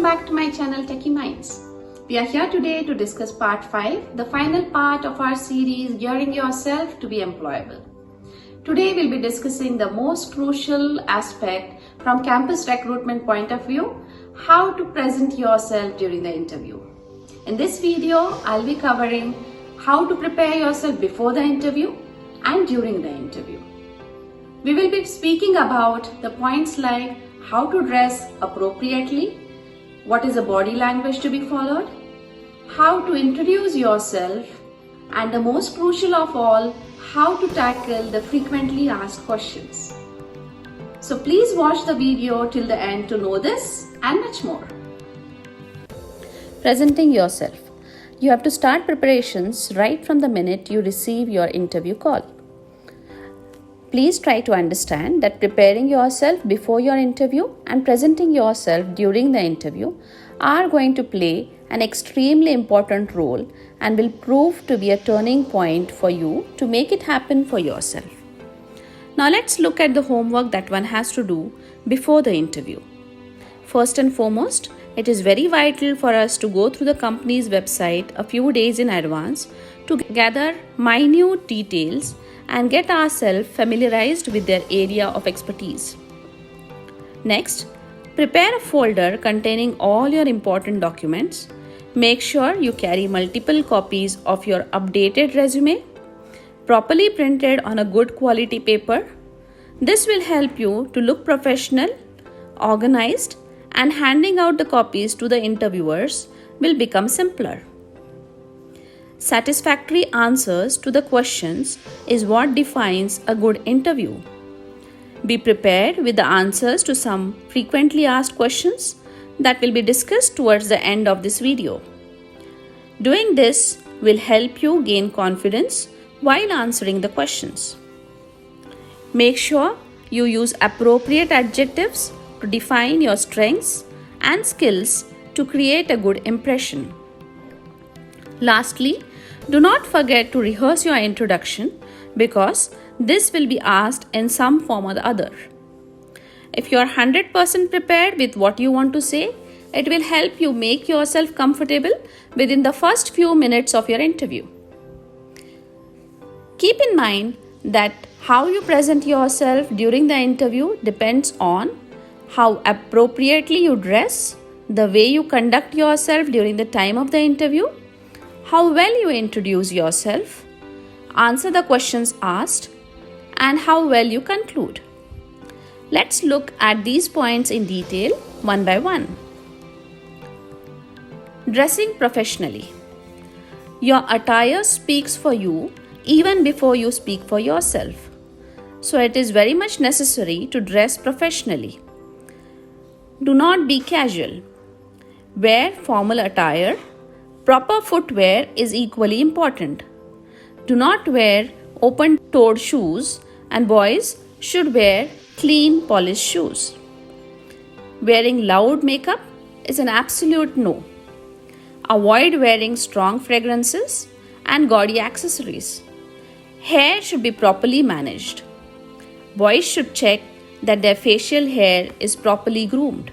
back to my channel Techie Minds. We are here today to discuss part 5, the final part of our series Gearing Yourself to be Employable. Today we'll be discussing the most crucial aspect from campus recruitment point of view, how to present yourself during the interview. In this video, I'll be covering how to prepare yourself before the interview and during the interview. We will be speaking about the points like how to dress appropriately, what is the body language to be followed, how to introduce yourself, and the most crucial of all, how to tackle the frequently asked questions. So please watch the video till the end to know this and much more. Presenting yourself. You have to start preparations right from the minute you receive your interview call. Please try to understand that preparing yourself before your interview and presenting yourself during the interview are going to play an extremely important role and will prove to be a turning point for you to make it happen for yourself. Now let's look at the homework that one has to do before the interview. First and foremost, it is very vital for us to go through the company's website a few days in advance to gather minute details and get ourselves familiarized with their area of expertise. Next, prepare a folder containing all your important documents. Make sure you carry multiple copies of your updated resume, properly printed on a good quality paper. This will help you to look professional, organized, and handing out the copies to the interviewers will become simpler. Satisfactory answers to the questions is what defines a good interview. Be prepared with the answers to some frequently asked questions that will be discussed towards the end of this video. Doing this will help you gain confidence while answering the questions. Make sure you use appropriate adjectives to define your strengths and skills to create a good impression. Lastly, do not forget to rehearse your introduction because this will be asked in some form or the other. If you are 100% prepared with what you want to say, it will help you make yourself comfortable within the first few minutes of your interview. Keep in mind that how you present yourself during the interview depends on how appropriately you dress, the way you conduct yourself during the time of the interview, how well you introduce yourself, answer the questions asked, and how well you conclude. Let's look at these points in detail one by one. Dressing professionally. Your attire speaks for you even before you speak for yourself. So it is very much necessary to dress professionally. Do not be casual. Wear formal attire. Proper footwear is equally important. Do not wear open-toed shoes, and boys should wear clean, polished shoes. Wearing loud makeup is an absolute no. Avoid wearing strong fragrances and gaudy accessories. Hair should be properly managed. Boys should check that their facial hair is properly groomed.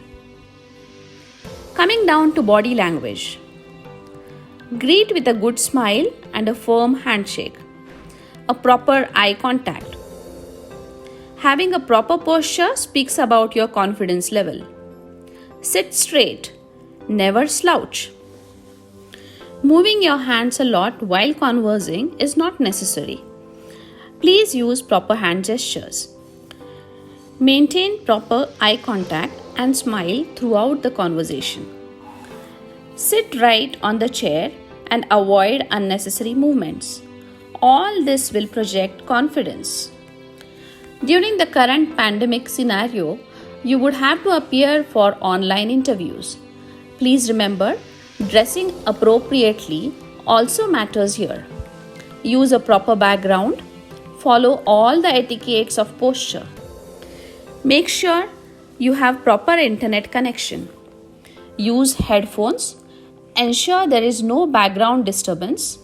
Coming down to body language. Greet with a good smile and a firm handshake. A proper eye contact. Having a proper posture speaks about your confidence level. Sit straight. Never slouch. Moving your hands a lot while conversing is not necessary. Please use proper hand gestures. Maintain proper eye contact and smile throughout the conversation. Sit right on the chair and avoid unnecessary movements. All this will project confidence. During the current pandemic scenario, you would have to appear for online interviews. Please remember, dressing appropriately also matters here. Use a proper background. Follow all the etiquettes of posture. Make sure you have proper internet connection. Use headphones. Ensure there is no background disturbance.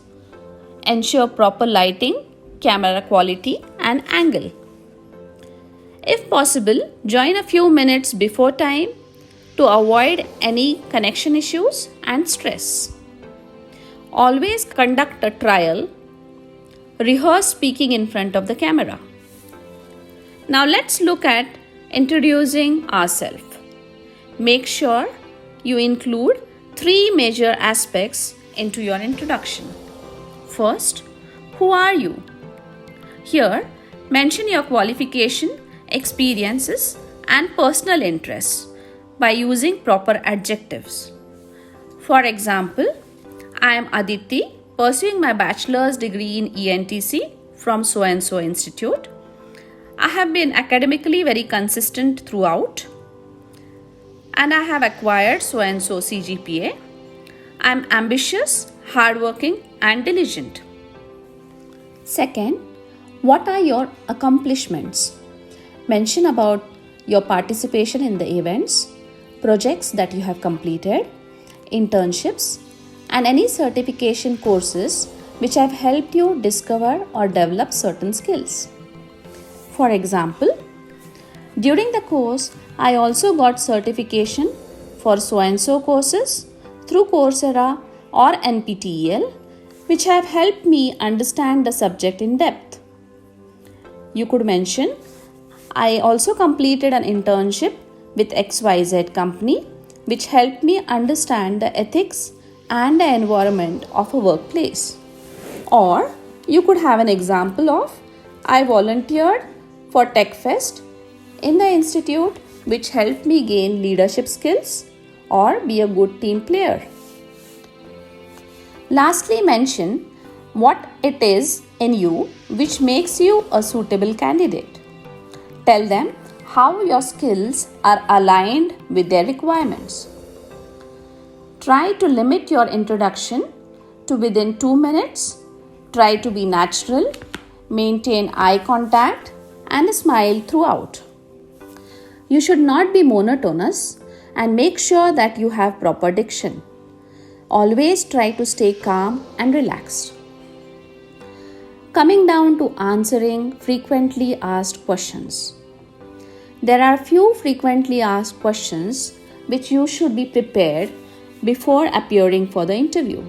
Ensure proper lighting, camera quality, and angle. If possible, join a few minutes before time to avoid any connection issues and stress. Always conduct a trial. Rehearse speaking in front of the camera. Now let's look at introducing ourselves. Make sure you include 3 major aspects into your introduction. First, who are you? Here, mention your qualification, experiences, and personal interests by using proper adjectives. For example, I am Aditi, pursuing my bachelor's degree in ENTC from so and so institute. I have been academically very consistent throughout, and I have acquired so and so CGPA. I am ambitious, hardworking, and diligent. Second, what are your accomplishments? Mention about your participation in the events, projects that you have completed, internships, and any certification courses which have helped you discover or develop certain skills. For example, during the course, I also got certification for so and so courses through Coursera or NPTEL, which have helped me understand the subject in depth. You could mention, I also completed an internship with XYZ company, which helped me understand the ethics and the environment of a workplace. Or you could have an example of, I volunteered for TechFest in the institute, which helped me gain leadership skills or be a good team player. Lastly, mention what it is in you which makes you a suitable candidate. Tell them how your skills are aligned with their requirements. Try to limit your introduction to within 2 minutes. Try to be natural, maintain eye contact, and smile throughout. You should not be monotonous and make sure that you have proper diction. Always try to stay calm and relaxed. Coming down to answering frequently asked questions. There are few frequently asked questions which you should be prepared before appearing for the interview.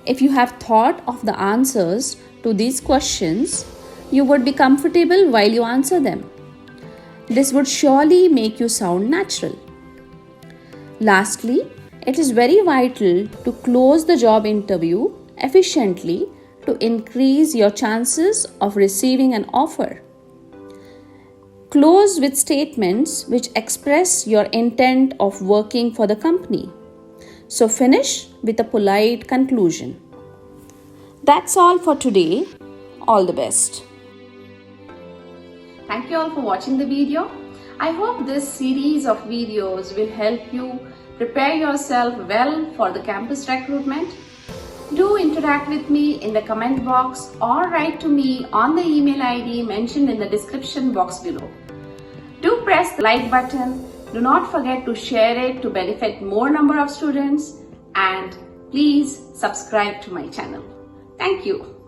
If you have thought of the answers to these questions, you would be comfortable while you answer them. This would surely make you sound natural. Lastly, it is very vital to close the job interview efficiently to increase your chances of receiving an offer. Close with statements which express your intent of working for the company. So finish with a polite conclusion. That's all for today. All the best. Thank you all for watching the video. I hope this series of videos will help you prepare yourself well for the campus recruitment. Do interact with me in the comment box or write to me on the email ID mentioned in the description box below. Do press the like button. Do not forget to share it to benefit more number of students, and please subscribe to my channel. Thank you.